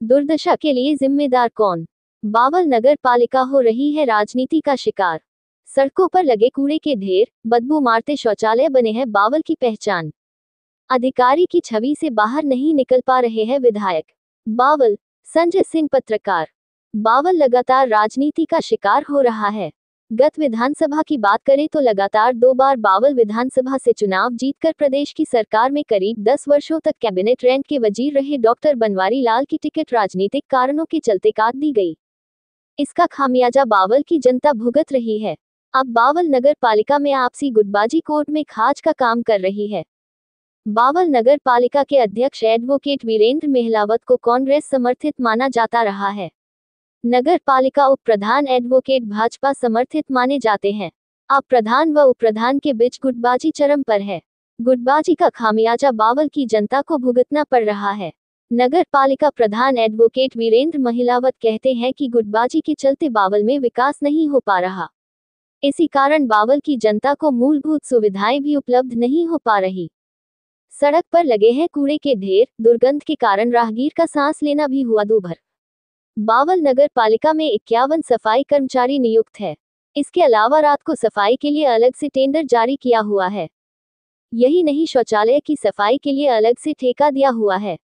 दुर्दशा के लिए जिम्मेदार कौन? बावल नगर पालिका हो रही है राजनीति का शिकार। सड़कों पर लगे कूड़े के ढेर, बदबू मारते शौचालय बने हैं बावल की पहचान। अधिकारी की छवि से बाहर नहीं निकल पा रहे हैं विधायक। बावल, संजय सिंह पत्रकार। बावल लगातार राजनीति का शिकार हो रहा है। गत विधानसभा की बात करें तो लगातार 2 बार बावल विधानसभा से चुनाव जीतकर प्रदेश की सरकार में करीब 10 वर्षों तक कैबिनेट रैंक के वजीर रहे डॉक्टर बनवारी लाल की टिकट राजनीतिक कारणों के चलते काट दी गई। इसका खामियाजा बावल की जनता भुगत रही है। अब बावल नगर पालिका में आपसी गुटबाजी कोर्ट में खाज का काम कर रही है। बावल नगर पालिका के अध्यक्ष एडवोकेट वीरेंद्र महिलावत को कांग्रेस समर्थित माना जाता रहा है। नगर पालिका उप प्रधान एडवोकेट भाजपा समर्थित माने जाते हैं। अब प्रधान व उप प्रधान के बीच गुटबाजी चरम पर है। गुटबाजी का खामियाजा बावल की जनता को भुगतना पड़ रहा है। नगर पालिका प्रधान एडवोकेट वीरेंद्र महिलावत कहते हैं कि गुटबाजी के चलते बावल में विकास नहीं हो पा रहा। इसी कारण बावल की जनता को मूलभूत सुविधाएं भी उपलब्ध नहीं हो पा रही। सड़क पर लगे हैं कूड़े के ढेर, दुर्गंध के कारण राहगीर का सांस लेना भी हुआ दूभर। बावल नगर पालिका में 51 सफाई कर्मचारी नियुक्त है। इसके अलावा रात को सफाई के लिए अलग से टेंडर जारी किया हुआ है। यही नहीं, शौचालय की सफाई के लिए अलग से ठेका दिया हुआ है।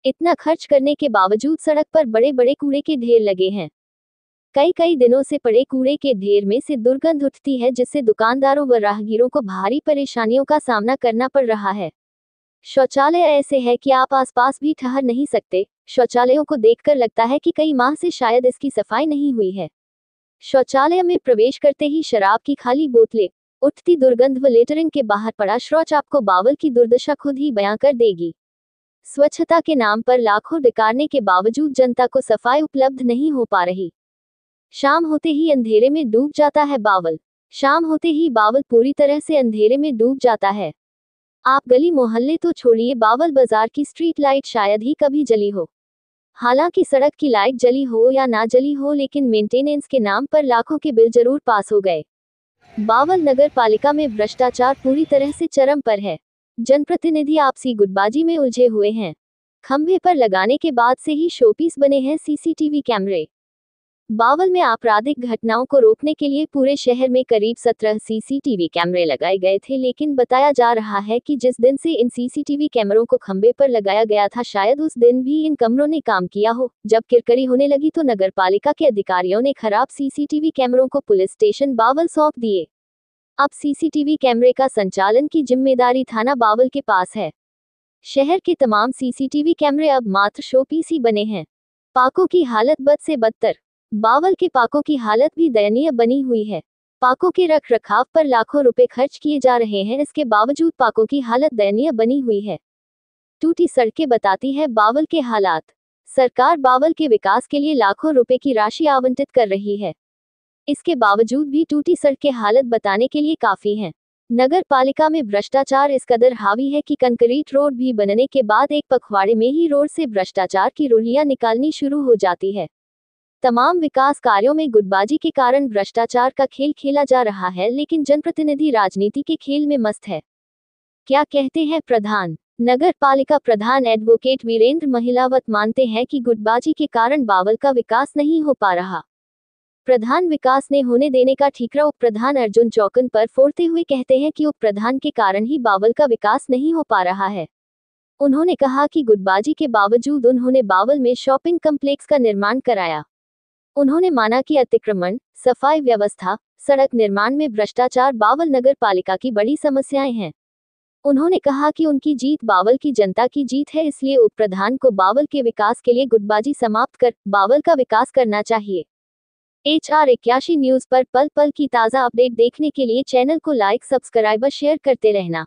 इतना खर्च करने के बावजूद सड़क पर बड़े बड़े कूड़े के ढेर लगे हैं। कई दिनों से पड़े कूड़े के ढेर में से दुर्गंध उठती है, जिससे दुकानदारों व राहगीरों को भारी परेशानियों का सामना करना पड़ रहा है। शौचालय ऐसे है कि आप आसपास भी ठहर नहीं सकते। शौचालयों को देखकर लगता है कि कई माह से शायद इसकी सफाई नहीं हुई है। शौचालय में प्रवेश करते ही शराब की खाली बोतलें, उठती दुर्गंध व लेटरिंग के बाहर पड़ा शौच आपको बावल की दुर्दशा खुद ही बयां कर देगी। स्वच्छता के नाम पर लाखों डिकारने के बावजूद जनता को सफाई उपलब्ध नहीं हो पा रही। शाम होते ही अंधेरे में डूब जाता है बावल। शाम होते ही बावल पूरी तरह से अंधेरे में डूब जाता है। आप गली मोहल्ले तो छोड़िए, बावल बाजार की स्ट्रीट लाइट शायद ही कभी जली हो। हालांकि सड़क की लाइट जली हो या ना जली हो, लेकिन मेंटेनेंस के नाम पर लाखों के बिल जरूर पास हो गए। बावल नगर पालिका में भ्रष्टाचार पूरी तरह से चरम पर है। जनप्रतिनिधि आपसी गुटबाजी में उलझे हुए हैं। खंभे पर लगाने के बाद से ही शोपीस बने हैं सीसीटीवी कैमरे। बावल में आपराधिक घटनाओं को रोकने के लिए पूरे शहर में करीब 17 सीसीटीवी कैमरे लगाए गए थे, लेकिन बताया जा रहा है कि जिस दिन से इन सीसीटीवी कैमरों को खंभे पर लगाया गया था, शायद उस दिन भी इन कमरों ने काम किया हो। जब किरकिरी होने लगी तो नगर पालिका के अधिकारियों ने खराब सीसीटीवी कैमरों को पुलिस स्टेशन बावल सौंप दिए। अब सीसीटीवी कैमरे का संचालन की जिम्मेदारी थाना बावल के पास है। शहर के तमाम सीसीटीवी कैमरे अब मात्र शोपीस ही बने हैं। पार्कों की हालत बद से बदतर। बावल के पार्कों की हालत भी दयनीय बनी हुई है। पार्कों के रख रखाव पर लाखों रुपए खर्च किए जा रहे हैं, इसके बावजूद पार्कों की हालत दयनीय बनी हुई है। टूटी सड़कें बताती है बावल के हालात। सरकार बावल के विकास के लिए लाखों रुपए की राशि आवंटित कर रही है। इसके बावजूद भी टूटी सड़कें हालत बताने के लिए काफी हैं। नगर पालिका में भ्रष्टाचार इस कदर हावी है कि कंक्रीट रोड भी बनने के बाद एक पखवाड़े में ही रोड से भ्रष्टाचार की रुलियां निकालनी शुरू हो जाती है। तमाम विकास कार्यों में गुटबाजी के कारण भ्रष्टाचार का खेल खेला जा रहा है, लेकिन जनप्रतिनिधि राजनीति के खेल में मस्त है। क्या कहते हैं प्रधान? नगर पालिका प्रधान एडवोकेट वीरेंद्र महिलावत मानते हैं कि गुटबाजी के कारण बावल का विकास नहीं हो पा रहा। प्रधान विकास ने होने देने का ठीकरा उप प्रधान अर्जुन चौकन पर फोड़ते हुए कहते हैं कि उप प्रधान के कारण ही बावल का विकास नहीं हो पा रहा है। उन्होंने कहा कि गुटबाजी के बावजूद उन्होंने बावल में शॉपिंग कम्प्लेक्स का निर्माण कराया। उन्होंने माना कि अतिक्रमण, सफाई व्यवस्था, सड़क निर्माण में भ्रष्टाचार बावल नगर पालिका की बड़ी समस्याएं हैं। उन्होंने कहा कि उनकी जीत बावल की जनता की जीत है, इसलिए उप प्रधान को बावल के विकास के लिए गुटबाजी समाप्त कर बावल का विकास करना चाहिए। HR81 न्यूज पर पल पल की ताज़ा अपडेट देखने के लिए चैनल को लाइक, सब्सक्राइब व शेयर करते रहना।